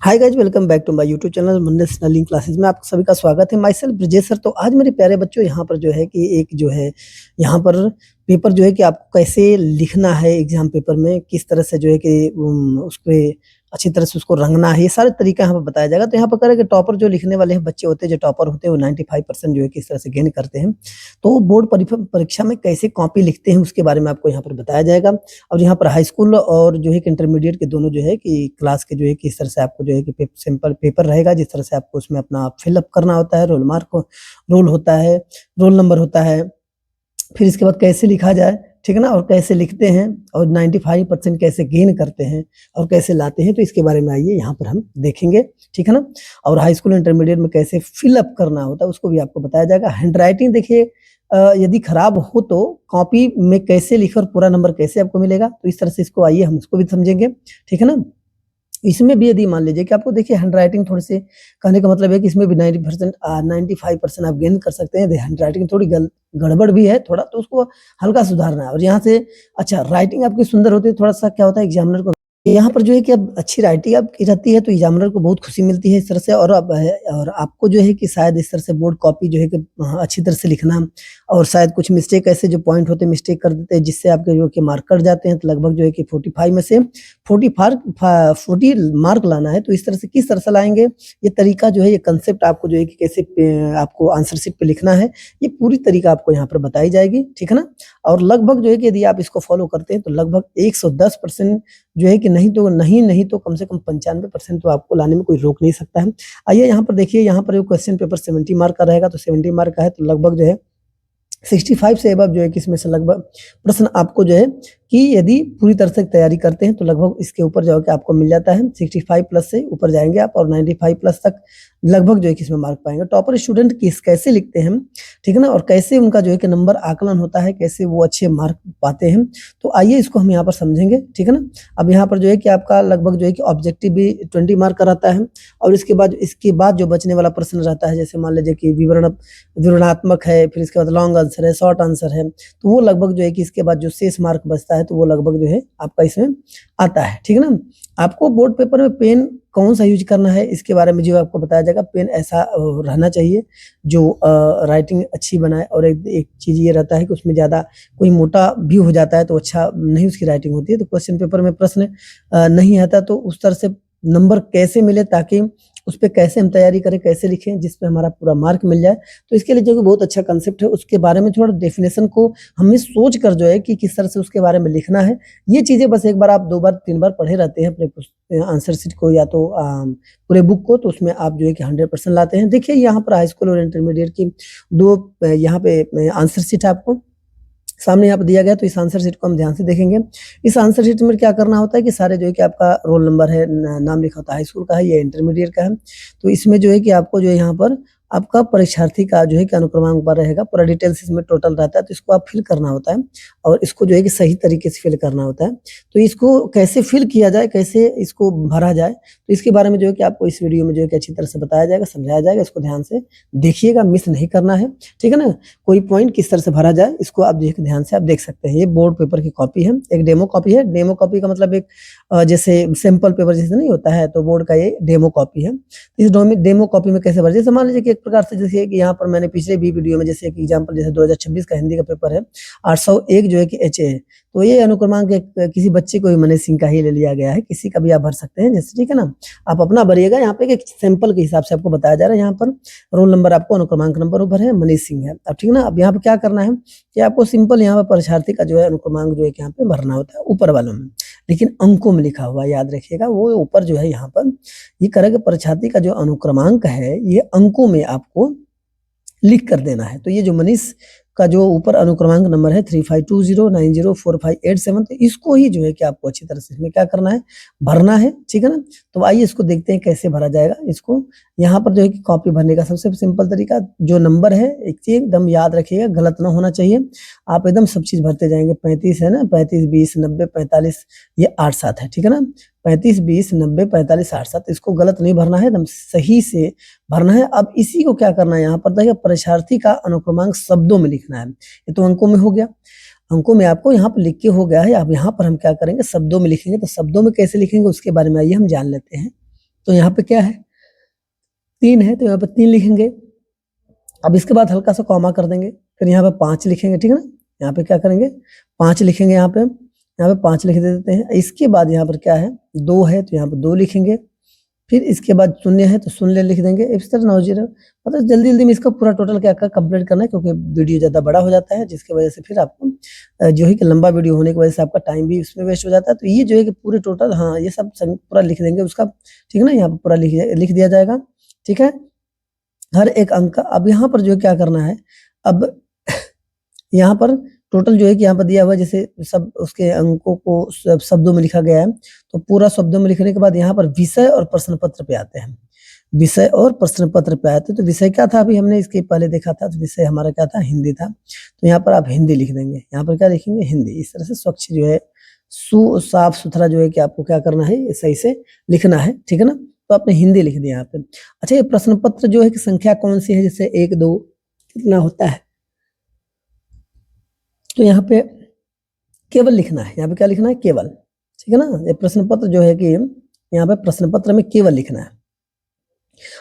Hi guys, welcome back to my YouTube channel Mandes learning classes में आप सभी का स्वागत है। Myself Brajesh sir. तो आज मेरे प्यारे बच्चों यहाँ पर जो है कि एक जो है यहाँ पर पेपर जो है कि आपको कैसे लिखना है एग्जाम पेपर में, किस तरह से जो है कि उसपे अच्छी तरह से उसको रंगना है, ये सारे तरीका यहाँ पर बताया जाएगा। तो यहाँ पर करें कि टॉपर जो लिखने वाले हैं बच्चे होते हैं, जो टॉपर होते हैं वो 95% जो है किस तरह से गेन करते हैं। तो बोर्ड परीक्षा में कैसे कॉपी लिखते हैं उसके बारे में आपको यहाँ पर बताया जाएगा। और यहाँ पर हाई स्कूल और जो है कि इंटरमीडिएट के दोनों जो है कि क्लास के जो है किस तरह से आपको जो है कि सिंपल पेपर रहेगा, जिस तरह से आपको उसमें अपना फिलअप करना होता है, रोल होता है, रोल नंबर होता है, फिर इसके बाद कैसे लिखा जाए, ठीक है ना, और कैसे लिखते हैं और 95% कैसे गेन करते हैं और कैसे लाते हैं, तो इसके बारे में आइए यहाँ पर हम देखेंगे, ठीक है ना। और हाई स्कूल इंटरमीडिएट में कैसे फिलअप करना होता है उसको भी आपको बताया जाएगा। हैंड राइटिंग देखिए, यदि खराब हो तो कॉपी में कैसे लिखे और पूरा नंबर कैसे आपको मिलेगा, तो इस तरह से इसको आइए हम इसको भी समझेंगे, ठीक है ना। इसमें भी यदि मान लीजिए कि आपको देखिए हैंड राइटिंग थोड़ी सी, कहने का मतलब है कि इसमें भी 95% आप गेन कर सकते हैं। हैंड राइटिंग थोड़ी गड़बड़ भी है थोड़ा, तो उसको हल्का सुधारना है। और यहाँ से अच्छा राइटिंग आपकी सुंदर होती है, थोड़ा सा क्या होता है एग्जामिनर को यहाँ पर जो है कि अब अच्छी राइटिंग आपकी रहती है तो एग्जामिनर को बहुत खुशी मिलती है इस तरह से। और अब और आपको जो है कि शायद इस तरह से बोर्ड कॉपी जो है कि अच्छी तरह से लिखना, और शायद कुछ मिस्टेक ऐसे जो पॉइंट होते हैं मिस्टेक कर देते हैं, जिससे आपके जो कि मार्क कट जाते हैं। तो लगभग जो है कि 45 में से 40 मार्क लाना है, तो इस तरह से किस तरह से लाएंगे, ये तरीका जो है, ये कंसेप्ट आपको जो है कि कैसे आपको आंसर शीट पे लिखना है, ये पूरी तरीका आपको यहाँ पर बताई जाएगी, ठीक है ना। और लगभग जो है कि यदि आप इसको फॉलो करते हैं तो लगभग 110% जो है कि नहीं तो कम से कम 95% तो आपको लाने में कोई रोक नहीं सकता है। आइए यहाँ पर देखिए, यहाँ पर क्वेश्चन पेपर 70 मार्क का रहेगा, तो 70 मार्क का है तो लगभग जो है 65 से अबव जो है कि इसमें से लगभग प्रश्न आपको जो है कि यदि पूरी तरह से तैयारी करते हैं तो लगभग इसके ऊपर जाओ कि आपको मिल जाता है। 65 प्लस से ऊपर जाएंगे आप और 95 प्लस तक लगभग जो है कि इसमें मार्क पाएंगे। टॉपर स्टूडेंट कैसे लिखते हैं, ठीक है ना, और कैसे उनका जो है कि नंबर आकलन होता है, कैसे वो अच्छे मार्क पाते हैं, तो आइए इसको हम यहाँ पर समझेंगे, ठीक है ना। अब यहाँ पर जो है कि आपका लगभग जो है कि ऑब्जेक्टिव भी 20 मार्क का रहता है, और इसके बाद जो बचने वाला प्रश्न रहता है, जैसे मान लीजिए कि विवरणात्मक है, फिर इसके बाद लॉन्ग आंसर है, शॉर्ट आंसर है, तो वो लगभग जो है कि इसके बाद जो शेष मार्क बचता है तो वो लगभग जो है आपका इसमें आता है, ठीक है ना। आपको बोर्ड पेपर में पेन कौन सा यूज करना है इसके बारे में जो आपको बताया जाएगा। पेन ऐसा रहना चाहिए जो राइटिंग अच्छी बनाए, और एक चीज ये रहता है कि उसमें ज्यादा कोई मोटा भी हो जाता है तो अच्छा नहीं उसकी राइटिंग होती है। तो क्वेश्चन पेपर में प्रश्न नहीं आता तो उस तरह से नंबर कैसे मिले, ताकि उस पे कैसे हम तैयारी करें, कैसे लिखें जिसपे हमारा पूरा मार्क मिल जाए। तो इसके लिए जो बहुत अच्छा कंसेप्ट है उसके बारे में थोड़ा डेफिनेशन को हमें सोच कर जो है कि किस तरह से उसके बारे में लिखना है, ये चीजें बस एक बार आप 2 बार 3 बार पढ़े रहते हैं अपने आंसर शीट को या तो पूरे बुक को, तो उसमें आप जो है कि 100% लाते हैं। देखिए यहाँ पर हाई स्कूल और इंटरमीडिएट की दो यहाँ पे आंसर शीट आपको सामने यहाँ पर दिया गया, तो इस आंसर शीट को हम ध्यान से देखेंगे। इस आंसर शीट में क्या करना होता है कि सारे जो है कि आपका रोल नंबर है, नाम लिखा होता है, हाई स्कूल का है या इंटरमीडिएट का है, तो इसमें जो है कि आपको जो है यहाँ पर आपका परीक्षार्थी का जो है कि अनुक्रमांक पर रहेगा, पूरा डिटेल्स इसमें टोटल रहता है, तो इसको आप फिल करना होता है और इसको जो है कि सही तरीके से फिल करना होता है। तो इसको कैसे फिल किया जाए, कैसे इसको भरा जाए, तो इसके बारे में जो है कि आपको इस वीडियो में जो है कि अच्छी तरह से बताया जाएगा, समझाया जाएगा। इसको ध्यान से देखिएगा, मिस नहीं करना है, ठीक है ना। कोई पॉइंट किस तरह से भरा जाए इसको आप ध्यान से आप देख सकते हैं। ये बोर्ड पेपर की कॉपी है, एक डेमो कॉपी है। डेमो कॉपी का मतलब एक जैसे सैंपल पेपर जैसे नहीं होता है, तो बोर्ड का ये डेमो कॉपी है। इस डेमो कॉपी में कैसे भरे, जैसे मान लीजिए कि एक प्रकार से जैसे कि यहाँ पर मैंने पिछले भी वीडियो में जैसे एक एग्जाम्पल, जैसे 2026 का हिंदी का पेपर है, 801 जो है कि HA है, तो ये अनुक्रमांक किसी बच्चे को मनीष सिंह का ही ले लिया गया है, किसी का भी आप भर सकते हैं जैसे, ठीक है ना। आप अपना भरिएगा, यहाँ पे एक सैंपल के हिसाब से आपको बताया जा रहा है। यहाँ पर रोल नंबर आपको अनुक्रमांक नंबर ऊपर है, मनीष सिंह है, अब ठीक है ना। अब यहाँ पे क्या करना है कि आपको सिंपल यहाँ पर परीक्षार्थी का जो है अनुक्रमांक जो है कि यहाँ पे भरना होता है ऊपर वालों में, लेकिन अंकों में लिखा हुआ याद रखिएगा। वो ऊपर जो है यहाँ पर ये करेगा, परीक्षार्थी का जो अनुक्रमांक है ये अंकों में आपको लिख कर देना है। तो ये जो मनीष का जो ऊपर अनुक्रमांक नंबर है 3520904587, तो इसको ही जो है कि आपको अच्छी तरह से इसमें क्या करना है, भरना है, ठीक है ना। तो आइए इसको देखते हैं कैसे भरा जाएगा। इसको यहाँ पर जो है कि कॉपी भरने का सबसे सिंपल तरीका, जो नंबर है एक चीज एकदम याद रखिएगा, गलत ना होना चाहिए। आप एकदम सब चीज भरते जाएंगे। 35 है ना, 35 20 90 45, ये 8 7 है, ठीक है ना। 35 20 90 45 8 7, इसको गलत नहीं भरना है, एकदम सही से भरना है। अब इसी को क्या करना है, यहाँ पर देखिए परीक्षार्थी का अनुक्रमांक शब्दों में लिखना है। ये तो अंकों में हो गया, अंकों में आपको यहाँ पर लिख के हो गया है। अब यहाँ पर हम क्या करेंगे, शब्दों में लिखेंगे। तो शब्दों में कैसे लिखेंगे उसके बारे में आइए हम जान लेते हैं। तो यहाँ पे क्या है 3 है, तो यहाँ पे 3 लिखेंगे। अब इसके बाद हल्का सा कॉमा कर देंगे, फिर यहाँ पे 5 लिखेंगे, ठीक है ना। यहाँ पे क्या करेंगे 5 लिखेंगे, यहाँ पे 5 लिख देते हैं। इसके बाद यहाँ पर क्या है 2 है, तो यहाँ पे 2 लिखेंगे। फिर इसके बाद शून्य है तो शून्य लिख देंगे। इस तरह 9 0 मतलब जल्दी जल्दी में इसका पूरा टोटल क्या कंप्लीट करना है, क्योंकि वीडियो ज़्यादा बड़ा हो जाता है, जिसकी वजह से फिर आपको जो है कि लंबा वीडियो होने की वजह से आपका टाइम भी उसमें वेस्ट हो जाता है। तो ये जो है कि पूरे टोटल हाँ ये सब पूरा लिख देंगे उसका, ठीक है ना। यहाँ पर पूरा लिख दिया जाएगा, ठीक है, हर एक अंक का। अब यहाँ पर जो है क्या करना है, अब यहाँ पर टोटल जो है कि यहाँ पर दिया हुआ है, जैसे सब उसके अंकों को सब शब्दों में लिखा गया है, तो पूरा शब्दों में लिखने के बाद यहाँ पर विषय और प्रश्न पत्र पे आते हैं। विषय और प्रश्न पत्र पे आते हैं, तो विषय क्या था अभी हमने इसके पहले देखा था, तो विषय हमारा क्या था हिंदी था। तो यहाँ पर आप हिंदी लिख देंगे, यहाँ पर क्या लिखेंगे हिंदी। इस तरह से स्वच्छ जो है साफ सुथरा जो है कि आपको क्या करना है सही से लिखना है, ठीक है ना। तो आपने हिंदी लिख दिया यहाँ पे। अच्छा, ये प्रश्न पत्र जो है कि संख्या कौन सी है, जैसे 1 2 कितना होता है, तो यहाँ पे केवल लिखना है। यहाँ पे क्या लिखना है केवल, ठीक है ना। ये प्रश्न पत्र जो है कि यहाँ पे प्रश्न पत्र में केवल लिखना है।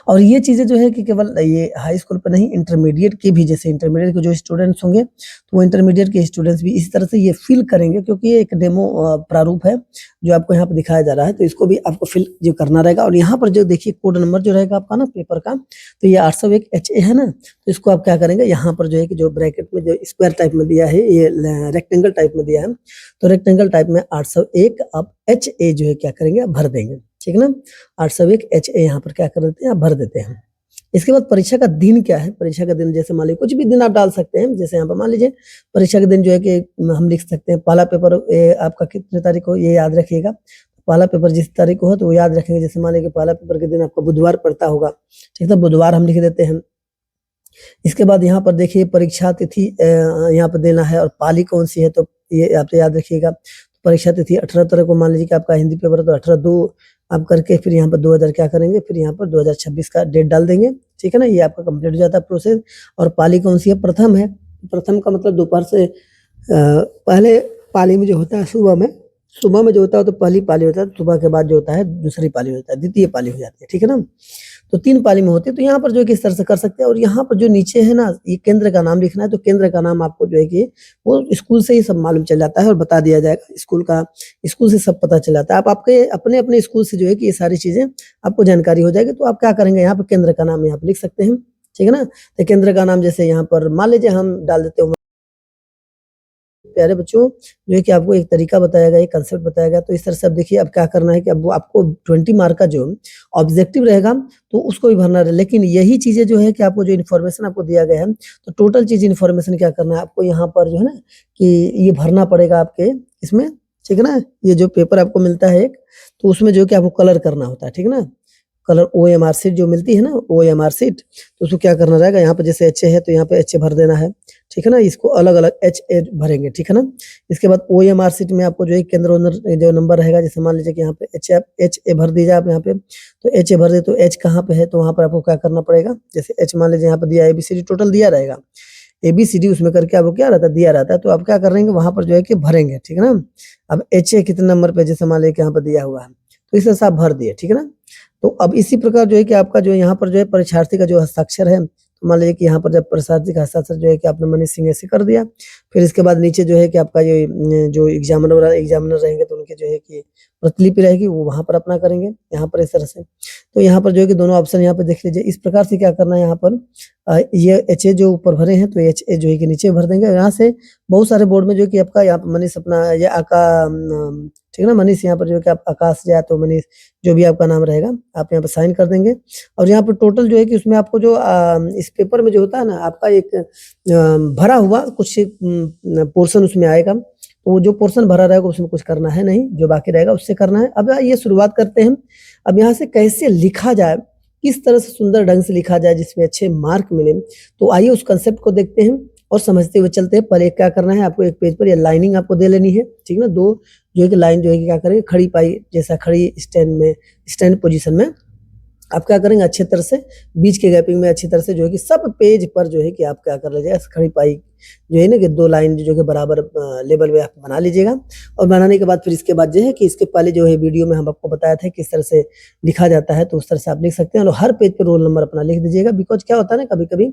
और ये चीजें जो है कि केवल ये हाई स्कूल पर नहीं, इंटरमीडिएट के भी, जैसे इंटरमीडिएट के जो स्टूडेंट्स होंगे तो वो इंटरमीडिएट के स्टूडेंट्स भी इसी तरह से ये फिल करेंगे, क्योंकि ये एक डेमो प्रारूप है जो आपको यहाँ पे दिखाया जा रहा है, तो इसको भी आपको फिल जो करना रहेगा। और यहाँ पर जो देखिए कोड नंबर जो रहेगा आपका ना पेपर का, तो ये 801 HA है ना, तो इसको आप क्या करेंगे यहाँ पर जो है कि जो ब्रैकेट में जो स्क्वायर टाइप में दिया है, ये रेक्टेंगल टाइप में दिया है, तो रेक्टेंगल टाइप में 801 आप HA जो है क्या करेंगे आप भर देंगे, ठीक है ना। 801 HA यहाँ पर क्या कर देते हैं आप भर देते हैं। इसके बाद परीक्षा का दिन क्या है, परीक्षा का दिन जैसे मान लीजिए कुछ भी दिन आप डाल सकते हैं, जैसे यहाँ पर मान लीजिए परीक्षा के दिन जो है कि हम लिख सकते हैं पहला पेपर आपका कितने तारीख को, ये याद रखिएगा। पहला पेपर जिस तारीख को हो तो वो याद रखेंगे, जैसे मान लीजिए पहला पेपर के दिन आपका बुधवार पड़ता होगा, ठीक है, बुधवार हम लिख देते हैं। इसके बाद यहाँ पर देखिए परीक्षा तिथि यहाँ पर देना है, और पाली कौन सी है तो ये आप याद रखिएगा। परीक्षा तिथि 18 तारीख को मान लीजिए कि आपका हिंदी पेपर है, तो 18/2 आप करके फिर यहाँ पर 2000 क्या करेंगे, फिर यहाँ पर 2026 का डेट डाल देंगे, ठीक है ना। ये आपका कंप्लीट हो जाता है प्रोसेस। और पाली कौन सी है, प्रथम है। प्रथम का मतलब दोपहर से पहले पाली में जो होता है सुबह में जो होता है तो पहली पाली होता है, सुबह के बाद जो होता है दूसरी पाली होता है, द्वितीय पाली हो जाती है, ठीक है ना। तो 3 पाली में होती है। तो यहाँ पर जो है किस तरह से कर सकते हैं। और यहाँ पर जो नीचे है ना, ये केंद्र का नाम लिखना है, तो केंद्र का नाम आपको जो है कि वो स्कूल से ही सब मालूम चल जाता है और बता दिया जाएगा, स्कूल से सब पता चल जाता है। आप आपके अपने अपने स्कूल से जो है कि ये सारी चीजें आपको जानकारी हो जाएगी। तो आप क्या करेंगे, यहाँ पर केंद्र का नाम यहाँ पर लिख सकते हैं, ठीक है ना। तो केंद्र का नाम जैसे यहाँ पर मान लीजिए हम डाल देते हैं। प्यारे बच्चों, जो है कि आपको एक तरीका बताया गया, एक कंसेप्ट बताया गया। तो इस तरह से अब देखिए अब क्या करना है कि अब वो आपको 20 मार्क का जो ऑब्जेक्टिव रहेगा तो उसको भी भरना रहेगा। लेकिन यही चीजें जो है कि आपको जो इन्फॉर्मेशन आपको दिया गया है, तो टोटल चीज इन्फॉर्मेशन क्या करना है आपको यहाँ पर जो है ना कि ये भरना पड़ेगा आपके इसमें, ठीक है ना। ये जो पेपर आपको मिलता है एक, तो उसमें जो है कि आपको कलर करना होता है, ठीक है ना। कलर OMR शीट जो मिलती है ना, OMR शीट, तो उसको क्या करना रहेगा, यहाँ पे जैसे HA है तो यहाँ पे HA भर देना है, ठीक है ना। इसको अलग अलग HA भरेंगे, ठीक है ना। इसके बाद OMR शीट में आपको जो है केंद्र जो नंबर रहेगा, जैसे मान लीजिए कि यहाँ पे HA भर दीजिए आप यहाँ पे, तो HA भर दे, तो H कहाँ पे है तो वहाँ पर आपको क्या करना पड़ेगा, जैसे H मान लीजिए यहाँ पे दिया ABCD टोटल दिया रहेगा, ABCD उसमें करके आपको क्या रहता है दिया रहता है, तो आप क्या करेंगे वहां पर जो है कि भरेंगे, ठीक है ना। अब HA कितने नंबर पे, जैसे मान लीजिए कि यहाँ पर दिया हुआ है, तो इस तरह से आप भर दिए, ठीक है ना। तो अब इसी प्रकार जो है कि आपका जो यहाँ पर जो है परीक्षार्थी का जो हस्ताक्षर है, तो मान लीजिए कि यहाँ पर जब परीक्षार्थी का हस्ताक्षर जो है कि आपने मनीष सिंह ऐसे कर दिया, फिर इसके बाद नीचे जो है कि आपका जो एग्जामिनर रहेंगे तो उनके जो है कि प्रतिलिपि रहेगी, वो वहां पर अपना करेंगे यहाँ पर इस तरह से। तो यहाँ पर जो है कि दोनों ऑप्शन यहाँ पर देख लीजिए, इस प्रकार से क्या करना है यहाँ पर ये HA जो ऊपर भरे हैं तो HA जो है कि नीचे भर देंगे। यहाँ से बहुत सारे बोर्ड में जो कि आपका यहाँ पर मनीष अपना या ठीक है ना, मनीष यहाँ पर जो है कि आप आकाश या तो मनीष जो भी आपका नाम रहेगा आप यहाँ पर साइन कर देंगे। और यहाँ पर टोटल जो है कि उसमें आपको जो इस पेपर में जो होता है ना आपका एक भरा हुआ कुछ पोर्शन उसमें आएगा, तो वो जो पोर्शन भरा रहेगा उसमें कुछ करना है नहीं, जो बाकी रहेगा उससे करना है। अब ये शुरुआत करते हैं। अब यहाँ से कैसे लिखा जाए, किस तरह से सुंदर ढंग से लिखा जाए जिसमें अच्छे मार्क मिले, तो आइए उस कंसेप्ट को देखते हैं और समझते हुए चलते हैं। पहले क्या करना है आपको, एक पेज पर ये लाइनिंग आपको दे लेनी है, ठीक है ना। 2 जो है कि लाइन जो है कि क्या करेंगे खड़ी पाई जैसा खड़ी स्टैंड पोजीशन में आप क्या करेंगे अच्छे तरह से बीच के गैपिंग में अच्छी तरह से जो है कि सब पेज पर जो है कि आप क्या कर लीजिएगा खड़ी पाई जो है ना कि 2 लाइन जो कि बराबर लेवल में आप बना लीजिएगा। और बनाने के बाद फिर इसके बाद जो है कि इसके पहले जो है वीडियो में हम आपको बताया था किस तरह से लिखा जाता है, तो उस तरह से आप लिख सकते हैं और हर पेज पे रोल नंबर अपना लिख दीजिएगा। बिकॉज़ क्या होता है ना कभी-कभी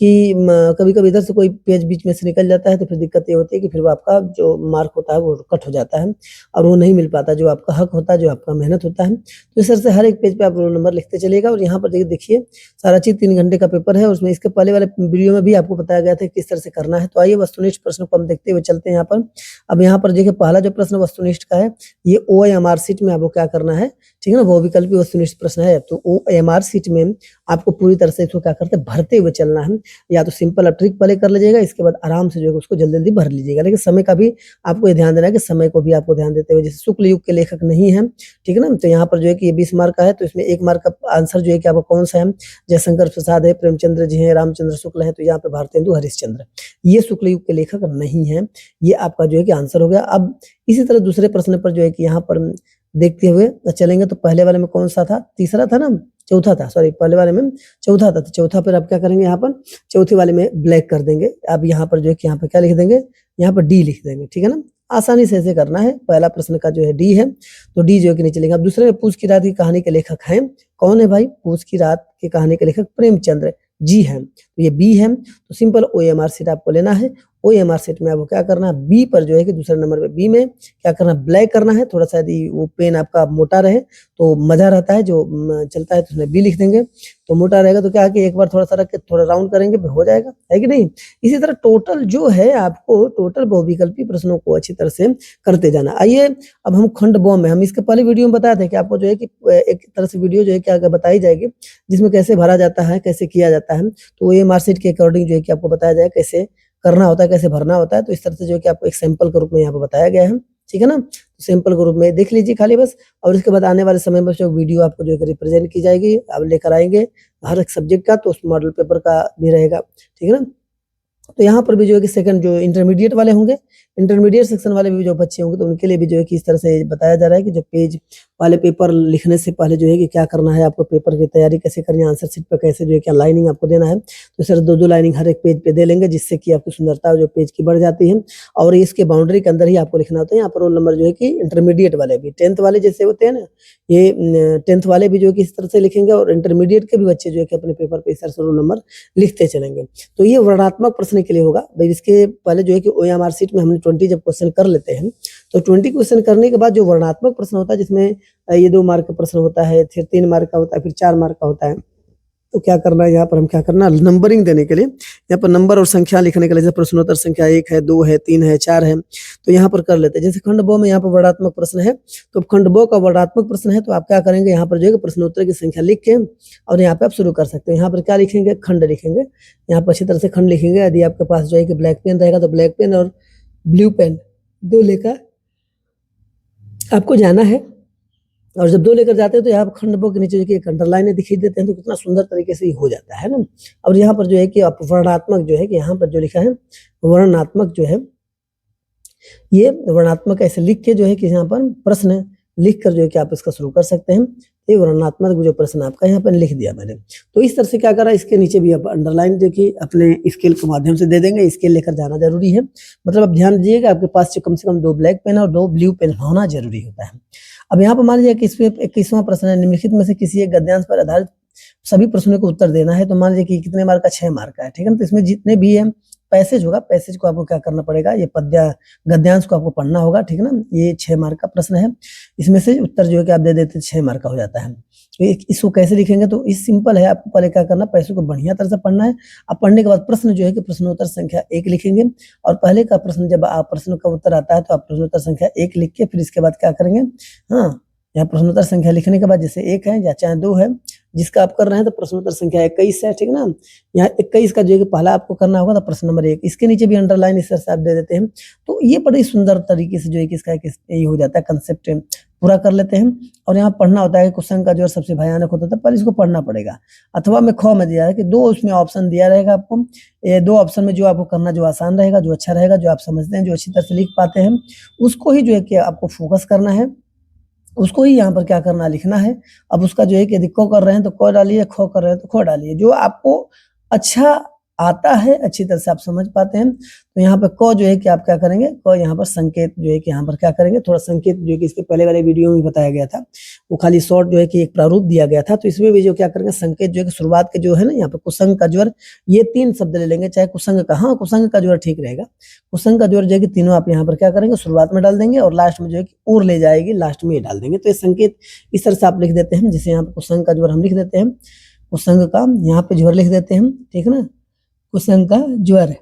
कि कभी-कभी इधर से कोई पेज बीच में से निकल जाता है, तो फिर दिक्कत ये होती है कि फिर वो आपका जो मार्क होता है वो कट हो जाता है और वो नहीं मिल पाता, जो आपका हक होता है, जो आपका मेहनत होता है। तो इस तरह से हर एक पेज पे आप रोल नंबर लिखते चलिएगा। और यहाँ पर देखिए सारा चीज़ 3 घंटे का पेपर है और उसमें इसके पहले वाले वीडियो में भी आपको बताया गया था किस तरह से करना है। तो आइए वस्तुनिष्ठ प्रश्नों को हम देखते हुए चलते हैं यहाँ पर। अब यहाँ पर देखिए पहला जो प्रश्न वस्तुनिष्ठ का है, ये ओएमआर शीट में आपको क्या करना है, ठीक है ना? बहुविकल्पी वस्तुनिष्ठ प्रश्न है, तो ओएमआर शीट में आपको पूरी तरह से इसको क्या करते हैं, भरते हुए चलना है। या तो सिंपल आप ट्रिक पहले कर लीजिएगा, इसके बाद आराम से जो है उसको जल्दी-जल्दी भर लीजिएगा। लेकिन समय का भी आपको ये ध्यान देना है कि समय को भी आपको ध्यान देते हुए, जैसे शुक्ल युग के लेखक नहीं हैं, ठीक है ना? तो यहाँ पर जो है कि ये 20 मार्क का है, तो इसमें 1 मार्क का आंसर जो है कि आपका कौन-सा है, जयशंकर प्रसाद है, प्रेमचंद्र जी हैं, रामचंद्र शुक्ल हैं, तो यहाँ पे भारतेंदु हरिश्चंद्र। ये शुक्ल युग के लेखक नहीं हैं, ये आपका जो है कि आंसर हो गया। अब इसी तरह दूसरे प्रश्न पर जो है कि यहाँ पर देखते हुए चलेंगे, तो पहले वाले में कौन-सा था? तीसरा था ना? चौथा था, सॉरी पहले वाले में चौथा था, तो चौथा पर आप क्या करेंगे यहाँ पर, चौथे वाले में ब्लैक कर देंगे। अब यहाँ पर जो है कि यहाँ पे क्या लिख देंगे, यहाँ पर डी लिख देंगे, ठीक है ना? आसानी से ऐसे करना है। पहला प्रश्न का जो है डी है, तो डी जो है कि नीचे लिखा। अब दूसरे में पूस की रात की कहानी के लेखक हैं, कौन है भाई? पूस की रात की कहानी के लेखक प्रेमचंद्र जी हैं, तो ये बी है। तो सिंपल ओएमआर शीट आपको लेना है। ओएमआर शीट में आपको क्या करना है, बी पर जो है कि दूसरे नंबर पे बी में क्या करना है, ब्लैक करना है। थोड़ा-सा यदि वो पेन आपका मोटा रहे तो मज़ा रहता है, जो चलता है तो उसमें बी लिख देंगे। तो मोटा रहेगा तो क्या है कि एक बार थोड़ा-सा रख के थोड़ा राउंड करेंगे, हो जाएगा, है कि नहीं? इसी तरह टोटल जो है आपको टोटल बहुविकल्पी प्रश्नों को अच्छी तरह से करते जाना। आइए अब हम खंड ब में, हम इसके पहले वीडियो में बताए थे कि आपको जो है कि एक तरह से वीडियो जो है कि आगे बताई जाएगी, जिसमें कैसे भरा जाता है, कैसे किया जाता है। तो ओएमआर शीट के अकॉर्डिंग जो है कि आपको बताया जाएगा कैसे करना होता है, कैसे भरना होता है। तो इस तरह से जो है कि आपको एक सैंपल के रूप में यहाँ पे बताया गया है, ठीक है ना? तो सैंपल के रूप में देख लीजिए खाली बस। और इसके बाद आने वाले समय में जो वीडियो आपको जो है कि रिप्रेजेंट की जाएगी, अब लेकर आएँगे हर एक सब्जेक्ट का, तो उस मॉडल पेपर का भी रहेगा, ठीक है ना? तो यहाँ पर भी जो है कि सेकंड जो इंटरमीडिएट वाले होंगे, इंटरमीडिएट सेक्शन वाले भी जो बच्चे होंगे, तो उनके लिए भी जो है कि इस तरह से बताया जा रहा है कि जो पेज वाले पेपर लिखने से पहले जो है कि क्या करना है, आपको पेपर की तैयारी कैसे करनी है, आंसर शीट पे कैसे जो है क्या लाइनिंग आपको देना है। तो सर 2-2 लाइनिंग हर एक पेज पे दे लेंगे, जिससे कि आपकी सुंदरता जो पेज की बढ़ जाती है। और इसके बाउंड्री के अंदर ही आपको लिखना होता है। यहाँ पर रोल नंबर जो है कि इंटरमीडिएट वाले भी 10th वाले जैसे होते हैं ना, ये 10th वाले भी जो है कि इस तरह से लिखेंगे और इंटरमीडिएट के भी बच्चे जो है कि अपने पेपर पे इस तरह से रोल नंबर लिखते चलेंगे। तो ये वर्णनात्मक प्रश्न के लिए होगा। भाई इसके पहले जो है कि ओएमआर शीट में हमने 20 जब क्वेश्चन कर लेते हैं, तो 20 क्वेश्चन करने के बाद जो वर्णनात्मक प्रश्न होता है, जिसमें ये 2 मार्क का प्रश्न होता है, फिर 3 मार्क का होता है, फिर 4 मार्क का होता है। तो क्या करना है यहाँ पर, हम क्या करना है, नंबरिंग देने के लिए यहाँ पर नंबर और संख्या लिखने के लिए, जैसे प्रश्नोत्तर संख्या 1 है, 2 है, 3 है, 4 है, तो यहाँ पर कर लेते हैं। जैसे खंड ब में यहाँ पर वर्णनात्मक प्रश्न है, तो खंड ब का वर्णनात्मक प्रश्न है, तो आप क्या करेंगे, यहाँ पर जो है कि प्रश्नोत्तर की संख्या लिख के और यहाँ पे आप शुरू कर सकते हैं। यहाँ पर क्या लिखेंगे, खंड लिखेंगे। यहाँ पर अच्छी तरह से खंड लिखेंगे। यदि आपके पास जो है कि ब्लैक पेन रहेगा, तो ब्लैक पेन और ब्लू पेन 2 लेकर आपको जाना है। और जब 2 लेकर जाते हैं, तो यहाँ पर खंड ब के नीचे देखिए एक अंडरलाइन दिखाई देते हैं, तो कितना सुंदर तरीके से ये हो जाता है ना। और यहाँ पर जो है कि आप वर्णनात्मक जो है कि यहाँ पर जो लिखा है, वर्णनात्मक जो है, ये वर्णनात्मक ऐसे लिख के जो है कि यहाँ पर प्रश्न लिख कर जो है कि आप इसका शुरू कर सकते हैं। ये वर्णनात्मक जो प्रश्न आपका यहाँ पर लिख दिया मैंने। तो इस तरह से क्या करा, इसके नीचे भी आप अंडरलाइन देखिए अपने स्केल के माध्यम से दे देंगे। स्केल लेकर जाना जरूरी है। मतलब आप ध्यान दीजिएगा, आपके पास से कम 2 ब्लैक पेन और 2 ब्लू पेन होना जरूरी होता है। अब यहाँ पर मान लीजिए कि इसमें 21वां प्रश्न है, निम्नलिखित में से किसी एक गद्यांश पर आधारित सभी प्रश्नों को उत्तर देना है। तो मान लीजिए कि कितने मार्क का, 6 मार्क का है, ठीक है ना। तो इसमें जितने भी है पैसेज होगा, पैसेज को आपको क्या करना पड़ेगा, ये गद्यांश को आपको पढ़ना होगा, ठीक है ना। ये 6 मार्क का प्रश्न है, इसमें से उत्तर जो है कि आप दे देते 6 मार्क का हो जाता है। तो इसको कैसे लिखेंगे, तो इस सिंपल है, आपको पहले क्या करना, पैसे को बढ़िया तरह से पढ़ना है। अब पढ़ने के बाद प्रश्न जो है कि प्रश्नोत्तर संख्या 1 लिखेंगे। और पहले का प्रश्न जब आप प्रश्न का उत्तर आता है, तो आप प्रश्नोत्तर संख्या 1 लिख के फिर इसके बाद क्या करेंगे, हाँ, यहाँ प्रश्नोत्तर संख्या लिखने के बाद जैसे 1 है या चाहे 2 है, जिसका आप कर रहे हैं, तो प्रश्नोत्तर संख्या 21 है, ठीक है ना। यहाँ 21 का जो है कि पहला आपको करना होगा, तो प्रश्न नंबर 1, इसके नीचे भी अंडरलाइन इस तरह से आप दे देते हैं। तो ये बड़ी सुंदर तरीके से जो है कि इसका ये हो जाता है, कंसेप्ट पूरा कर लेते हैं। और यहाँ पढ़ना होता है, क्वेश्चन का जो सबसे भयानक होता था, पहले इसको पढ़ना पड़ेगा। अथवा में ख में दिया है कि 2 उसमें ऑप्शन दिया रहेगा आपको, ये 2 ऑप्शन में जो आपको करना जो आसान रहेगा, जो अच्छा रहेगा, जो आप समझते हैं, जो अच्छी तरह से लिख पाते हैं, उसको ही जो है कि आपको फोकस करना है, उसको ही यहाँ पर क्या करना, लिखना है। अब उसका जो है कि यदि क कर रहे हैं तो क डालिए, ख कर रहे हैं तो ख डालिए। जो आपको अच्छा आता है, अच्छी तरह से आप समझ पाते हैं। तो यहाँ पे क जो है कि आप क्या करेंगे, क यहाँ पर संकेत जो है कि यहाँ पर क्या करेंगे, थोड़ा संकेत जो है कि इसके पहले वाले वीडियो में बताया गया था, वो खाली शॉर्ट जो है कि एक प्रारूप दिया गया था। तो इसमें भी जो क्या करेंगे, संकेत जो है कि शुरुआत के जो है ना, यहाँ पे कुसंग का ज्वर, ये 3 शब्द ले लेंगे, चाहे कुसंग का, हाँ कुसंग का ज्वर ठीक रहेगा। कुसंग का ज्वर जो है कि तीनों आप यहाँ पर क्या करेंगे, शुरुआत में डाल देंगे, और लास्ट में जो है कि उर ले जाएगी, लास्ट में ये डाल देंगे। तो ये संकेत इस तरह से आप लिख देते हैं, जैसे यहाँ पे कुसंग का ज्वर हम लिख देते हैं, कुसंग का यहाँ पे ज्वर लिख देते हैं, ठीक है ना, कुसंग का ज्वर।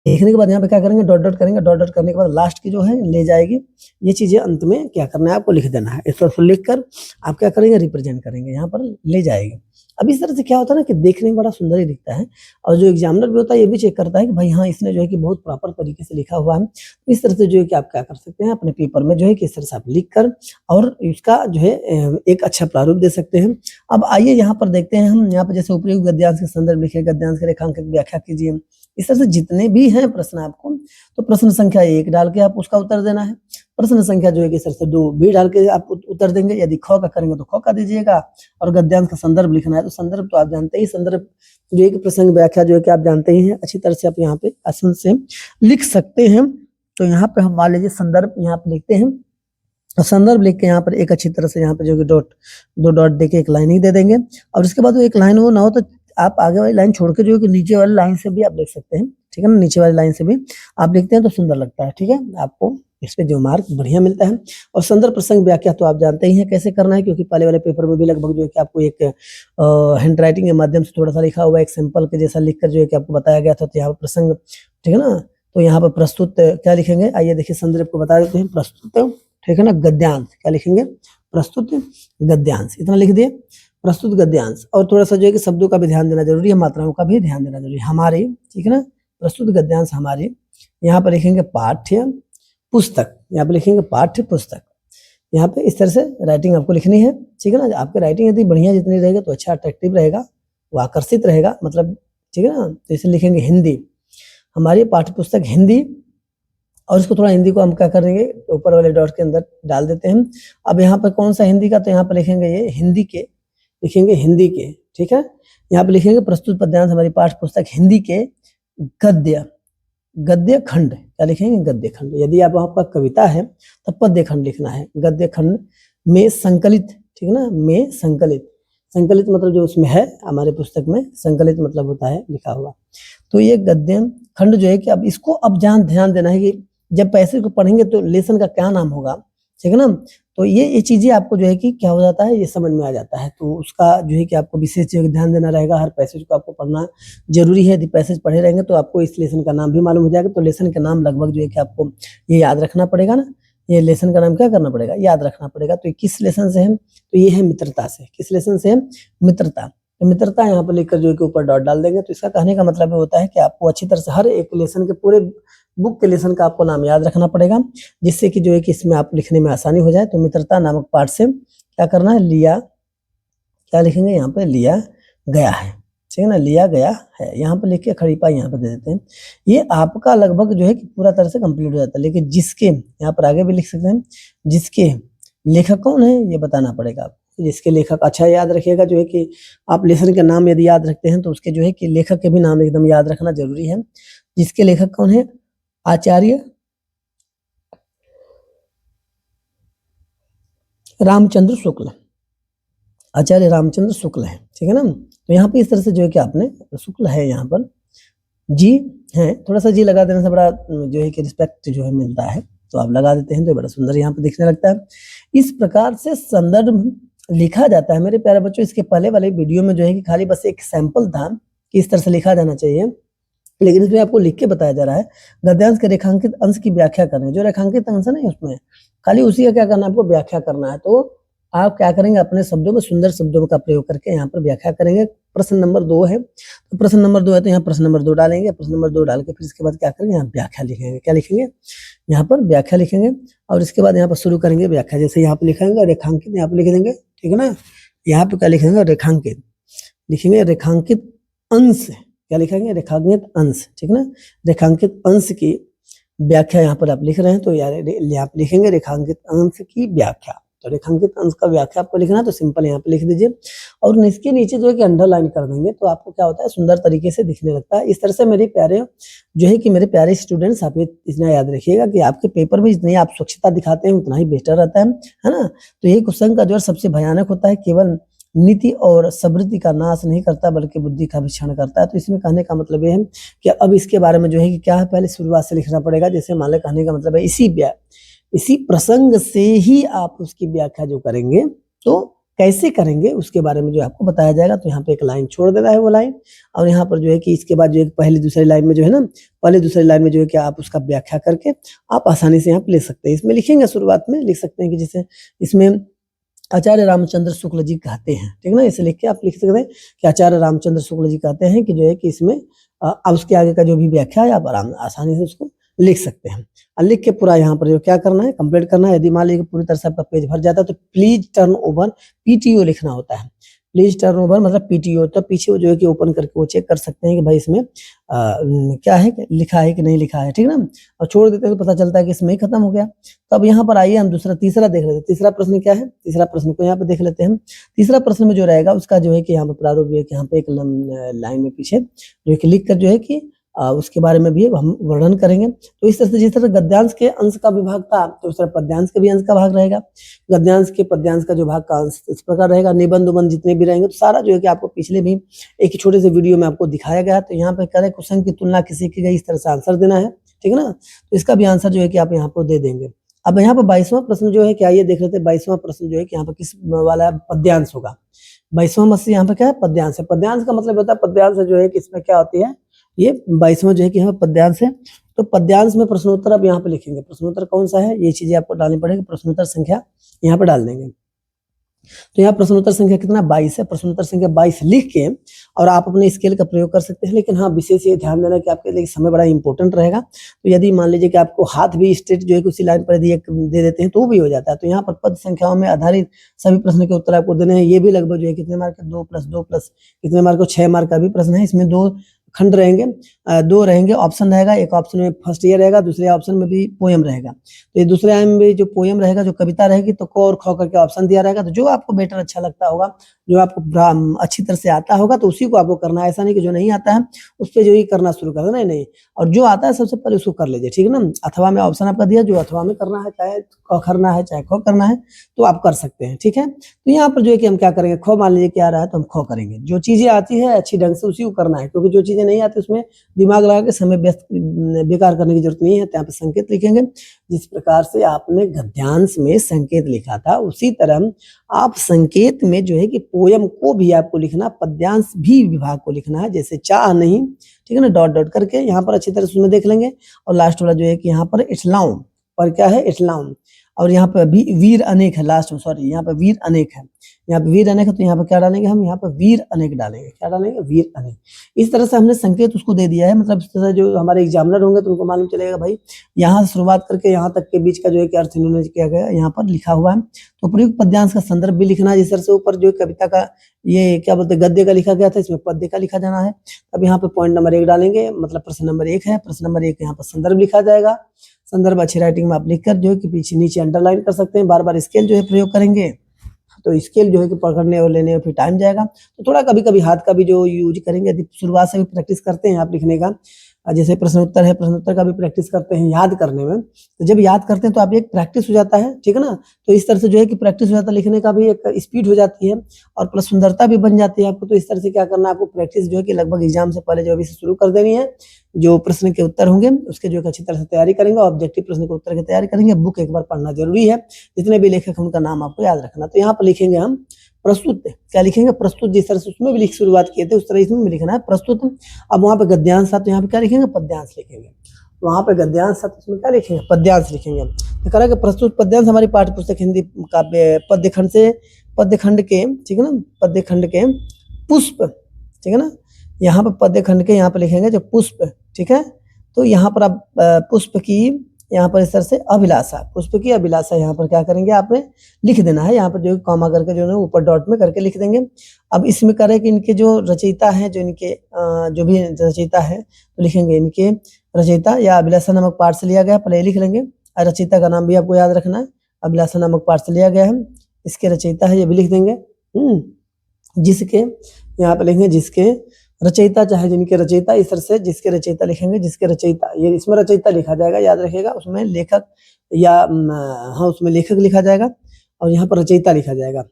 लिखने के बाद यहाँ पे क्या करेंगे, डॉट डॉट करेंगे, डॉट डॉट करने के बाद लास्ट की जो है ले जाएगी, ये चीजें अंत में क्या करना है, आपको लिख देना है। इस तरह से लिख कर आप क्या करेंगे, रिप्रेजेंट करेंगे, यहाँ पर ले जाएगी। अब इस तरह से क्या होता है ना कि देखने में बड़ा सुंदर ही दिखता है, और जो एग्जामिनर भी होता है ये भी चेक करता है कि भाई हाँ इसने जो है कि बहुत प्रॉपर तरीके से लिखा हुआ है। तो इस तरह से जो है कि आप क्या कर सकते हैं, अपने पेपर में जो है कि इस तरह से आप लिख कर और इसका जो है एक अच्छा प्रारूप दे सकते हैं। अब आइए यहाँ पर देखते हैं हम, यहाँ पर जैसे उपयुक्त गद्यांश के संदर्भ लिखे, गद्यांश के रेखांकित व्याख्या कीजिए। इस तरह से जितने भी हैं प्रश्न आपको, तो प्रश्न संख्या 1 डाल के आप उसका उत्तर देना है, प्रश्न संख्या जो है कि इस तरह से 2 भी डाल के आप उत्तर देंगे। यदि ख का करेंगे तो ख का दीजिएगा, और गद्यांश का संदर्भ लिखना है तो संदर्भ तो आप जानते ही, संदर्भ जो है कि प्रसंग व्याख्या जो है कि आप जानते ही हैं, अच्छी तरह से आप यहाँ पे आसान से लिख सकते हैं। तो यहाँ पे हम मान लीजिए संदर्भ यहाँ पे लिखते हैं, और संदर्भ लिख के यहाँ पर एक अच्छी तरह से यहाँ पे जो कि दो डॉट देके एक लाइनिंग दे देंगे, और उसके बाद वो एक लाइन वो ना हो तो आप आगे वाली लाइन छोड़ के जो है कि नीचे वाली लाइन से भी आप लिख सकते हैं, ठीक है ना, नीचे वाली लाइन से भी आप लिखते हैं तो सुंदर लगता है, ठीक है, आपको इस पे जो मार्क बढ़िया मिलता है। और संदर्भ प्रसंग व्याख्या तो आप जानते ही हैं कैसे करना है, क्योंकि पहले वाले पेपर में भी लगभग जो है कि आपको एक हैंड राइटिंग के माध्यम से थोड़ा सा लिखा हुआ एक सैंपल के जैसा लिखकर जो है कि आपको बताया गया था। तो यहाँ पर प्रसंग, ठीक है ना, तो यहाँ पर प्रस्तुत क्या लिखेंगे, आइए देखिए संदर्भ को बता देते हैं, प्रस्तुत, ठीक है ना, गद्यांश क्या लिखेंगे, प्रस्तुत गद्यांश, इतना लिख दिए, प्रस्तुत गद्यांश। और थोड़ा सा जो है कि शब्दों का भी ध्यान देना जरूरी है, मात्राओं का भी ध्यान देना जरूरी है, हमारे, ठीक है ना, प्रस्तुत गद्यांश हमारे। यहाँ पर लिखेंगे पाठ्य पुस्तक, यहाँ पे लिखेंगे पाठ्य पुस्तक। यहाँ पे इस तरह से राइटिंग आपको लिखनी है, ठीक है ना। आपकी राइटिंग यदि बढ़िया जितनी रहेगा तो अच्छा अट्रैक्टिव रहेगा, वो आकर्षित रहेगा, मतलब ठीक है ना। तो इसे लिखेंगे हिंदी, हमारी पाठ्य पुस्तक हिंदी, और इसको थोड़ा हिंदी को हम क्या करेंगे, ऊपर वाले डॉट के अंदर डाल देते हैं। अब यहाँ पर कौन सा हिंदी का, तो यहाँ पर लिखेंगे ये हिंदी के, लिखेंगे हिंदी के, ठीक है। यहाँ पे लिखेंगे प्रस्तुत पद्यांश हमारी पाठ्य पुस्तक हिंदी के गद्य खंड, क्या लिखेंगे, गद्य खंड। यदि आप आपका कविता है तो पद्य खंड लिखना है, गद्य खंड में संकलित, ठीक है ना, में संकलित, संकलित मतलब जो उसमें है हमारे पुस्तक में, संकलित मतलब होता है लिखा हुआ। तो ये गद्य खंड जो है कि अब इसको अब ध्यान देना है कि जब पैसे को पढ़ेंगे तो लेसन का क्या नाम होगा, ठीक है ना। तो ये चीजें आपको जो है कि क्या हो जाता है, ये समझ में आ जाता है। तो उसका जो है कि आपको विशेष ध्यान देना रहेगा, हर पैसेज को आपको पढ़ना जरूरी है। यदि पैसेज पढ़े रहेंगे तो आपको इस लेसन का नाम भी मालूम हो जाएगा। तो लेसन का नाम लगभग जो है कि आपको ये याद रखना पड़ेगा ना, ये लेसन का नाम क्या करना पड़ेगा, याद रखना पड़ेगा। तो किस लेसन से है, तो ये है मित्रता से, किस लेसन से है, मित्रता। तो मित्रता यहाँ पर लिखकर जो है कि ऊपर डॉट डाल देंगे। तो इसका कहने का मतलब होता है कि आपको अच्छी तरह से हर एक लेसन के पूरे बुक के लेसन का आपको नाम याद रखना पड़ेगा, जिससे कि जो है कि इसमें आप लिखने में आसानी हो जाए। तो मित्रता नामक पाठ से क्या करना है, लिया, क्या लिखेंगे यहाँ पे, लिया गया है, ठीक है ना, लिया गया है। यहाँ पे लिख के खड़ी पाई यहाँ पे दे देते हैं। ये आपका लगभग जो है कि पूरा तरह से कंप्लीट हो जाता है। लेकिन जिसके, यहाँ पर आगे भी लिख सकते हैं, जिसके लेखक कौन है ये बताना पड़ेगा आपको। जिसके लेखक, अच्छा याद रखिएगा जो है कि आप लेसन के नाम यदि याद रखते हैं तो उसके जो है कि लेखक के भी नाम एकदम याद रखना जरूरी है। जिसके लेखक कौन है, आचार्य रामचंद्र शुक्ल, आचार्य रामचंद्र शुक्ल है, ठीक है ना। तो यहाँ पे इस तरह से जो है कि आपने शुक्ल है, यहाँ पर जी है, थोड़ा सा जी लगा देने से बड़ा जो है कि रिस्पेक्ट जो है मिलता है, तो आप लगा देते हैं तो बड़ा सुंदर यहाँ पे दिखने लगता है। इस प्रकार से संदर्भ लिखा जाता है मेरे प्यारे बच्चों। इसके पहले वाले वीडियो में जो है कि खाली बस एक सैंपल था कि इस तरह से लिखा जाना चाहिए, लेकिन इसमें आपको लिख के बताया जा रहा है गद्यांश के रेखांकित अंश की व्याख्या करनी। जो रेखांकित अंश है ना उसमें खाली उसी का क्या करना है, आपको व्याख्या करना है। तो आप क्या करेंगे, अपने शब्दों में सुंदर शब्दों का प्रयोग करके यहाँ पर व्याख्या करेंगे। प्रश्न नंबर 2 है, तो प्रश्न नंबर 2 है तो यहाँ प्रश्न नंबर 2 डालेंगे, प्रश्न नंबर 2 डाल के फिर इसके बाद क्या करेंगे, यहाँ व्याख्या लिखेंगे। क्या लिखेंगे, यहाँ पर व्याख्या लिखेंगे, और इसके बाद यहाँ पर शुरू करेंगे व्याख्या। जैसे यहाँ पे लिखेंगे रेखांकित, यहाँ पे लिख देंगे, ठीक है ना। यहाँ पे क्या लिखेंगे, रेखांकित लिखेंगे, रेखांकित अंश, क्या लिखेंगे, रेखांकित अंश, ठीक है ना। रेखांकित अंश की व्याख्या यहाँ पर आप लिख रहे हैं, तो यार यहाँ पे लिखेंगे रेखांकित अंश की व्याख्या, तो रेखांकित अंश का व्याख्या आपको लिखना है तो सिंपल यहाँ पे लिख दीजिए और इसके नीचे जो है कि अंडरलाइन कर देंगे तो आपको क्या होता है सुंदर तरीके से दिखने लगता है। इस तरह से मेरे प्यारे जो है कि मेरे प्यारे स्टूडेंट्स, आप इतना याद रखिएगा कि आपके पेपर में जितनी आप स्वच्छता दिखाते हैं उतना ही बेहतर रहता है ना। तो यही क्वेश्चन का जो है सबसे भयानक होता है, केवल नीति और समृद्धि का नाश नहीं करता बल्कि बुद्धि का भी क्षण करता है। तो इसमें कहने का मतलब ये है कि अब इसके बारे में जो है कि क्या है, पहले शुरुआत से लिखना पड़ेगा। जैसे मान लें कहने का मतलब है इसी प्रसंग से ही आप उसकी व्याख्या जो करेंगे तो कैसे करेंगे उसके बारे में जो आपको बताया जाएगा। तो यहाँ पे एक लाइन छोड़ देना है वो लाइन, और यहाँ पर जो है कि इसके बाद जो है पहली दूसरी लाइन में जो है ना, पहले दूसरी लाइन में जो है कि आप उसका व्याख्या करके आप आसानी से यहाँ पे लिख सकते हैं। इसमें लिखेंगे शुरुआत में लिख सकते हैं कि जैसे इसमें आचार्य रामचंद्र शुक्ल जी कहते हैं, ठीक ना, इसे लिख के आप लिख सकते हैं कि आचार्य रामचंद्र शुक्ल जी कहते हैं कि जो है कि इसमें अब उसके आगे का जो भी व्याख्या है आप आसानी से उसको लिख सकते हैं। और लिख के पूरा यहाँ पर जो क्या करना है, कंप्लीट करना है। यदि मान लीजिए पूरी तरह से आपका पेज भर जाता है तो प्लीज टर्न ओवर पीटीओ लिखना होता है। प्लीज टर्न ओवर मतलब पीटीओ, तो पीछे जो है कि ओपन करके वो चेक कर सकते हैं कि भाई इसमें क्या है, लिखा है कि नहीं लिखा है, ठीक ना। और छोड़ देते हैं तो पता चलता है कि इसमें ही खत्म हो गया। तो अब यहाँ पर आइए हम तीसरा देख लेते हैं। तीसरा प्रश्न क्या है, तीसरा प्रश्न को यहाँ पे देख लेते हैं। तीसरा प्रश्न में जो रहेगा उसका जो है कि यहाँ पे प्रारूप जो है कि यहाँ पे एक लाइन में पीछे जो है कि लिख कर जो है कि उसके बारे में भी हम वर्णन करेंगे। तो इस तरह से जिस तरह गद्यांश के अंश का विभाग था तो उस तरह पद्यांश के भी अंश का भाग रहेगा। गद्यांश के पद्यांश का जो भाग का अंश इस प्रकार रहेगा। निबंध उबंध जितने भी रहेंगे तो सारा जो है कि आपको पिछले भी एक छोटे से वीडियो में आपको दिखाया गया। तो यहाँ पे कह रहे क्वेश्चन की तुलना किसी की गई, इस तरह से आंसर देना है, ठीक है ना। तो इसका भी आंसर जो है कि आप यहाँ पर दे देंगे। अब यहाँ पर 22वां प्रश्न जो है कि आइए देख लेते हैं। 22वां प्रश्न जो है कि यहाँ पर किस वाला पद्यांश होगा। 22वां मसीह यहाँ पे क्या है, पद्यांश है। पद्यांश का मतलब होता है, पद्यांश जो है कि इसमें क्या होती है, ये 22वां जो है कि यहाँ पद्यांश है। तो पद्यांश में प्रश्नोत्तर अब यहाँ पे लिखेंगे। प्रश्नोत्तर कौन सा है, ये चीजें आपको डालनी पड़ेगी। प्रश्नोत्तर संख्या यहाँ पे डाल देंगे। तो यहाँ प्रश्नोत्तर संख्या कितना, 22 है। प्रश्नोत्तर संख्या 22 लिख के और आप अपने स्केल का प्रयोग कर सकते हैं। लेकिन हाँ, विशेष ये ध्यान देना कि आपके लिए समय बड़ा इंपॉर्टेंट रहेगा। तो यदि मान लीजिए कि आपको हाथ भी स्ट्रेट जो है उसी लाइन पर यदि दे देते हैं तो भी हो जाता है। तो यहाँ पर पद संख्याओं में आधारित सभी प्रश्न के उत्तर आपको देने हैं। ये भी लगभग जो है कितने मार्क, 2 + 2 + कितने मार्क, 6 मार्क का भी प्रश्न है। इसमें 2 खंड रहेंगे, 2 रहेंगे, ऑप्शन रहेगा। एक ऑप्शन में फर्स्ट ईयर रहेगा, दूसरे ऑप्शन में भी पोएम रहेगा। तो ये दूसरे आयाम में जो पोएम रहेगा, जो कविता रहेगी, तो क और ख करके ऑप्शन दिया रहेगा। तो जो आपको बेटर अच्छा लगता होगा, जो आपको अच्छी तरह से आता होगा तो उसी को आपको करना है। ऐसा नहीं कि जो नहीं आता है उस पर जो ही करना शुरू कर देना, नहीं। और जो आता है सबसे पहले उसको कर लीजिए, ठीक है ना। अथवा में ऑप्शन आपका दिया, जो अथवा में करना है, चाहे क करना है चाहे ख करना है तो आप कर सकते हैं, ठीक है। तो यहाँ पर जो है कि हम क्या करेंगे, ख मान लीजिए क्या रहा है तो हम ख करेंगे। जो चीजें आती है अच्छी ढंग से उसी को करना है, क्योंकि जो चीजें नहीं आती उसमें दिमाग लगा के समय व्यस्त बेकार करने की जरूरत नहीं है। तो यहाँ पे संकेत लिखेंगे। जिस प्रकार से आपने गद्यांश में संकेत लिखा था उसी तरह आप संकेत में जो है कि पोयम को भी आपको लिखना, पद्यांश भी विभाग को लिखना है। जैसे चाह नहीं, ठीक है ना, डॉट डॉट करके यहाँ पर अच्छी तरह से उसमें देख लेंगे। और लास्ट वाला जो है कि यहाँ पर इठलाऊं पर क्या है, इठलाऊं। और यहाँ पर भी वीर अनेक है लास्ट में, सॉरी यहाँ पर वीर अनेक है, यहाँ पे वीर अनेक है। तो यहाँ पर क्या डालेंगे हम, यहाँ पर वीर अनेक डालेंगे। क्या डालेंगे, वीर अनेक। इस तरह से हमने संकेत उसको दे दिया है। मतलब इस तरह जो हमारे एग्जामिनर होंगे तो उनको मालूम चलेगा भाई यहाँ से शुरुआत करके यहाँ तक के बीच का जो है कि अर्थ इन्होंने किया गया यहाँ पर लिखा हुआ है। तो प्रयुक्त पद्यांश का संदर्भ भी लिखना है। जिस तरह से ऊपर जो कविता का ये क्या बोलते हैं गद्य का लिखा गया था, इसमें पद्य का लिखा जाना है। अब यहाँ पे पॉइंट नंबर 1 डालेंगे, मतलब प्रश्न नंबर 1 है। प्रश्न नंबर 1 यहाँ पर संदर्भ लिखा जाएगा। संदर्भ अच्छी राइटिंग में आप लिखकर जो है कि पीछे नीचे अंडरलाइन कर सकते हैं। बार बार स्केल जो है प्रयोग करेंगे तो स्केल जो है कि पकड़ने और लेने में फिर टाइम जाएगा। तो थोड़ा कभी कभी हाथ का भी जो यूज करेंगे। यदि शुरुआत से भी प्रैक्टिस करते हैं आप लिखने का, जैसे प्रश्नोत्तर है, प्रश्नोत्तर का भी प्रैक्टिस करते हैं याद करने में। तो जब याद करते हैं तो आप एक प्रैक्टिस हो जाता है, ठीक है ना। तो इस तरह से जो है कि प्रैक्टिस हो जाता है, लिखने का भी एक स्पीड हो जाती है और प्लस सुंदरता भी बन जाती है आपको। तो इस तरह से क्या करना है आपको, प्रैक्टिस जो है कि लगभग एग्जाम से पहले जो अभी से शुरू कर देनी है। जो प्रश्न के उत्तर होंगे उसके जो अच्छी तरह से तैयारी करेंगे, ऑब्जेक्टिव प्रश्न के उत्तर की तैयारी करेंगे। बुक एक बार पढ़ना जरूरी है। जितने भी लेखक हैं उनका नाम आपको याद रखना। तो यहाँ पर लिखेंगे हम प्रस्तुत, क्या लिखेंगे, प्रस्तुत। जिस तरह से उसमें भी लिख शुरुआत किए थे उस तरह इसमें भी लिखना है प्रस्तुत। अब वहाँ पे गद्यांश था तो यहाँ पे क्या लिखेंगे, पद्यांश लिखेंगे। वहाँ पे गद्यांश था तो उसमें क्या लिखेंगे, पद्यांश लिखेंगे। तो कह रहा है कि प्रस्तुत पद्यांश हमारी पाठ्य पुस्तक हिंदी का पद्य खंड के, ठीक है ना, पद्य खंड के पुष्प, ठीक है ना। यहाँ पे पद्य खंड के यहाँ पे लिखेंगे जो पुष्प, ठीक है। तो यहाँ पर आप पुष्प की, यहाँ पर इस तरह से अभिलाषा, पुष्प की अभिलाषा यहाँ पर क्या करेंगे, आपने लिख देना है। यहाँ पर जो कॉमा करके जो है ऊपर डॉट में करके लिख देंगे। अब इसमें करें कि इनके जो रचयिता हैं, जो इनके जो भी रचयिता है तो लिखेंगे इनके रचयिता या अभिलाषा नामक पाठ से लिया गया, पहले लिख लेंगे। और रचयिता का नाम भी आपको याद रखना है। अभिलाषा नामक पाठ से लिया गया है। इसके रचयिता है, ये भी लिख देंगे। जिसके, यहाँ पे लिखेंगे जिसके रचयिता, चाहे जिनके रचयिता, इस तरह से जिसके रचयिता लिखेंगे, जिसके रचयिता, ये इसमें रचयिता लिखा जाएगा, याद रखिएगा। उसमें लेखक या हाँ, उसमें लेखक लिखा जाएगा और यहाँ पर रचयिता लिखा जाएगा।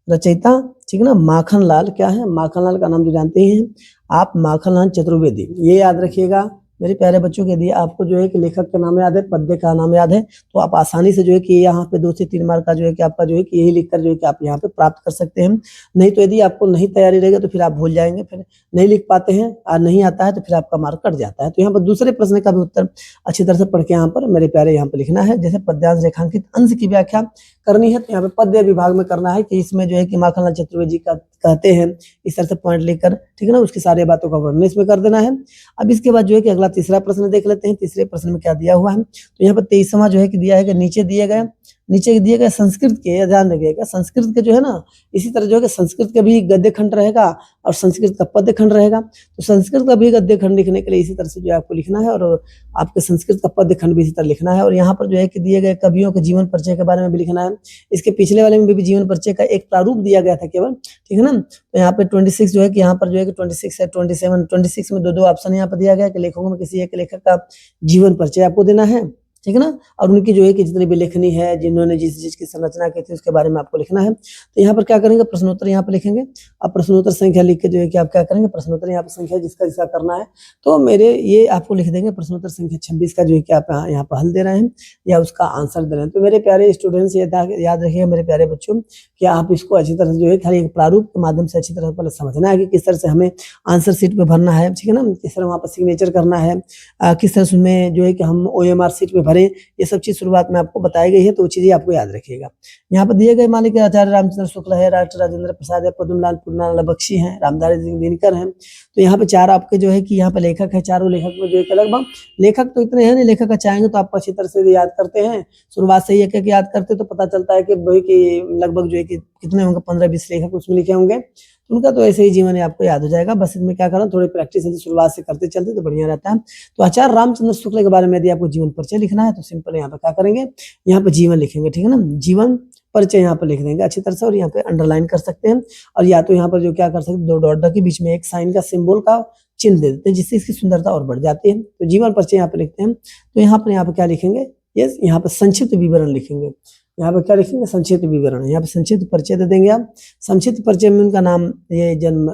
रचयिता, ठीक है ना। माखनलाल क्या है, माखनलाल का नाम जो जानते ही हैं आप, माखनलाल चतुर्वेदी, ये याद रखिएगा मेरे प्यारे बच्चों के। यदि आपको जो है कि लेखक का नाम याद है, पद्य का नाम याद है, तो आप आसानी से जो है कि यहाँ पे 2 से 3 मार्क का जो है कि आपका जो है कि यही लिखकर जो है कि आप यहाँ पे प्राप्त कर सकते हैं। नहीं तो यदि आपको नहीं तैयारी रहेगा तो फिर आप भूल जाएंगे, फिर नहीं लिख पाते हैं और नहीं आता है तो फिर आपका मार्क कट जाता है। तो यहाँ पर दूसरे प्रश्न का भी उत्तर अच्छी तरह से पढ़ के यहाँ पर मेरे प्यारे यहाँ पर लिखना है। जैसे पद्यांश रेखांकित अंश की व्याख्या करनी है तो यहाँ पे पद्य विभाग में करना है कि इसमें जो है कि माखनलाल चतुर्वेदी का कहते हैं, इस तरह से पॉइंट लेकर, ठीक है ना, उसकी सारी बातों का वर्णन इसमें कर देना है। अब इसके बाद जो है कि अगला तीसरा प्रश्न देख लेते हैं। तीसरे प्रश्न में क्या दिया हुआ है, तो यहाँ पर 23वां जो है कि दिया है कि नीचे दिए गए संस्कृत के, ध्यान रखिएगा, संस्कृत के जो है ना, इसी तरह जो है कि संस्कृत का भी गद्य खंड रहेगा और संस्कृत का पद्य खंड रहेगा। तो संस्कृत का भी गद्य खंड लिखने के लिए इसी तरह से जो है आपको लिखना है और आपके संस्कृत का पद्य खंड भी इसी तरह लिखना है। और यहाँ पर जो है कि दिए गए कवियों के जीवन परिचय के बारे में भी लिखना है। इसके पिछले वाले में भी जीवन परिचय का एक प्रारूप दिया गया था केवल, ठीक है ना। तो यहाँ पे 26 जो है कि यहाँ पर जो है कि 26 है, 27, 26 में 2 ऑप्शन यहाँ पर दिया गया कि लेखकों में किसी एक लेखक का जीवन परिचय आपको देना है, ठीक है ना, और उनकी जो है कि जितनी भी लेखनी है, जिन्होंने जिस चीज की संरचना की थी उसके बारे में आपको लिखना है। तो यहाँ पर क्या करेंगे, प्रश्नोत्तर यहाँ पर लिखेंगे। अब प्रश्नोत्तर संख्या लिख के जो है कि आप क्या करेंगे, प्रश्नोत्तर यहाँ पर संख्या जिसका करना है तो मेरे ये आपको लिख देंगे प्रश्नोत्तर संख्या 26 का जो है कि आप यहाँ पर हल दे रहे हैं या उसका आंसर दे रहे हैं। तो मेरे प्यारे स्टूडेंट्स याद रखिएगा मेरे प्यारे बच्चों कि आप इसको अच्छी तरह से जो है खाली एक प्रारूप के माध्यम से अच्छी तरह पहले समझना है कि किस तरह से हमें आंसर शीट पे भरना है, ठीक है ना, किस तरह वहाँ पर सिग्नेचर करना है, किस तरह से उसमें जो है कि हम OMR शीट पे भरें, ये सब चीज शुरुआत में आपको बताई गई है। तो वो चीजें आपको याद रखिएगा। यहाँ पर दिए गए मालिक आचार्य रामचंद्र शुक्ल है, डॉक्टर राजेंद्र प्रसाद है, पद्मलाल पूर्णालाल बख्शी हैं, रामधारी सिंह दिनकर हैं। तो यहाँ पे 4 आपके जो है कि यहाँ पे लेखक है, चारों लेखक में जो है लगभग लेखक तो इतने हैं नहीं, लेखक चाहेंगे तो आप अच्छी तरह से याद करते हैं, शुरुआत से ही एक याद करते तो पता चलता है कि भाई कि लगभग जो है कि कितने होंगे, 15-20 लेखक उसमें लिखे होंगे। उनका तो ऐसे ही जीवन है आपको याद हो जाएगा। बस इसमें क्या करना, थोड़ी प्रैक्टिस यदि शुरुआत से करते चलते तो बढ़िया रहता है। तो आचार्य रामचंद्र शुक्ल के बारे में यदि आपको जीवन परिचय लिखना है तो सिंपल यहाँ पे क्या करेंगे, यहाँ पे जीवन लिखेंगे, ठीक है ना, जीवन परिचय यहाँ पर लिख देंगे अच्छी तरह से और यहाँ पे अंडरलाइन कर सकते हैं। और या तो यहाँ पर जो क्या कर सकते हैं, 2 डॉट के बीच में एक साइन का सिंबल का चिन्ह दे देते हैं जिससे इसकी सुंदरता और बढ़ जाती है। तो जीवन परिचय यहाँ पे लिखते हैं। तो यहाँ पे क्या लिखेंगे, ये यहाँ पे संक्षिप्त विवरण लिखेंगे। यहाँ पे क्या लिखेंगे, संक्षिप्त विवरण। यहाँ पे संक्षिप्त परिचय दे देंगे आप। संक्षिप्त परिचय में उनका नाम, ये जन्म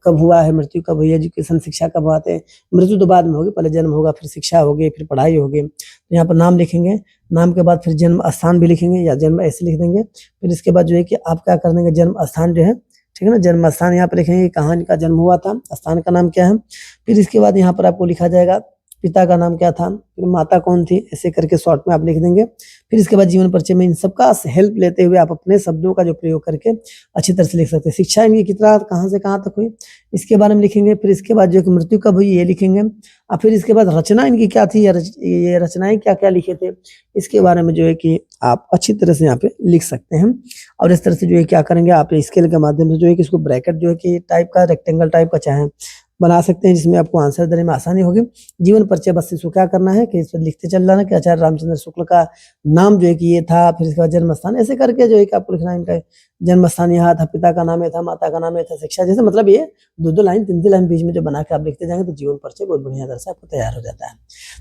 कब हुआ है, मृत्यु कब हुई, एजुकेशन शिक्षा कब आते हैं, मृत्यु तो बाद में होगी, पहले जन्म होगा, फिर शिक्षा होगी, फिर पढ़ाई होगी। तो यहाँ पर नाम लिखेंगे, नाम के बाद फिर जन्म स्थान भी लिखेंगे या जन्म ऐसे लिख देंगे। फिर इसके बाद जो है कि आप क्या कर देंगे, जन्म स्थान जो है, ठीक है ना, जन्म स्थान यहाँ पर लिखेंगे, कहाँ इनका जन्म हुआ था, स्थान का नाम क्या है। फिर इसके बाद यहाँ पर आपको लिखा जाएगा पिता का नाम क्या था, फिर माता कौन थी, ऐसे करके शॉर्ट में आप लिख देंगे। फिर इसके बाद जीवन परिचय में इन सबका हेल्प लेते हुए आप अपने शब्दों का जो प्रयोग करके अच्छी तरह से लिख सकते हैं। शिक्षा इनकी कितना कहाँ से कहाँ तक हुई इसके बारे में लिखेंगे। फिर इसके बाद जो कि मृत्यु कब हुई ये लिखेंगे। और फिर इसके बाद रचना इनकी क्या थी, ये रचनाएं क्या क्या लिखे थे, इसके बारे में जो है कि आप अच्छी तरह से यहाँ पे लिख सकते हैं। और इस तरह से जो है क्या करेंगे, आप स्केल के माध्यम से जो है कि इसको ब्रैकेट जो है कि टाइप का, रेक्टेंगल टाइप का चाहे बना सकते हैं जिसमें आपको आंसर देने में आसानी होगी। जीवन परिचय बस इसको क्या करना है कि इस पर लिखते चल जाना कि आचार्य रामचंद्र शुक्ल का नाम जो है कि ये था, फिर इसके बाद जन्म स्थान, ऐसे करके जो है कि आपको लिखना है इनका जन्म स्थान यहाँ था, पिता का नाम ये था, माता का नाम ये था, शिक्षा, जैसे मतलब ये 2-2 लाइन 3-3 लाइन बीच में जो बना के आप लिखते जाएंगे तो जीवन परिचय बहुत बढ़िया तरह से आपको तैयार हो जाता है।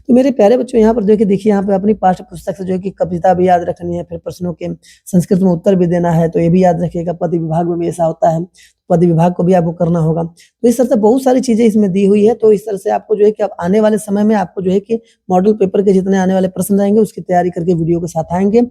तो मेरे प्यारे बच्चों यहाँ पर जो है कि देखिए, यहाँ पे अपनी पाठ्य पुस्तक से जो है कि कविता भी याद रखनी है, फिर प्रश्नों के संस्कृत में उत्तर भी देना है, तो ये भी याद रखिएगा। पद विभाग में भी ऐसा होता है, पद विभाग को भी आपको करना होगा। तो इस तरह से बहुत सारी चीजें इसमें दी हुई है। तो इस तरह से आपको जो है कि अब आने वाले समय में आपको जो है कि मॉडल पेपर के जितने आने वाले प्रश्न रहेंगे उसकी तैयारी करके वीडियो के साथ आएंगे।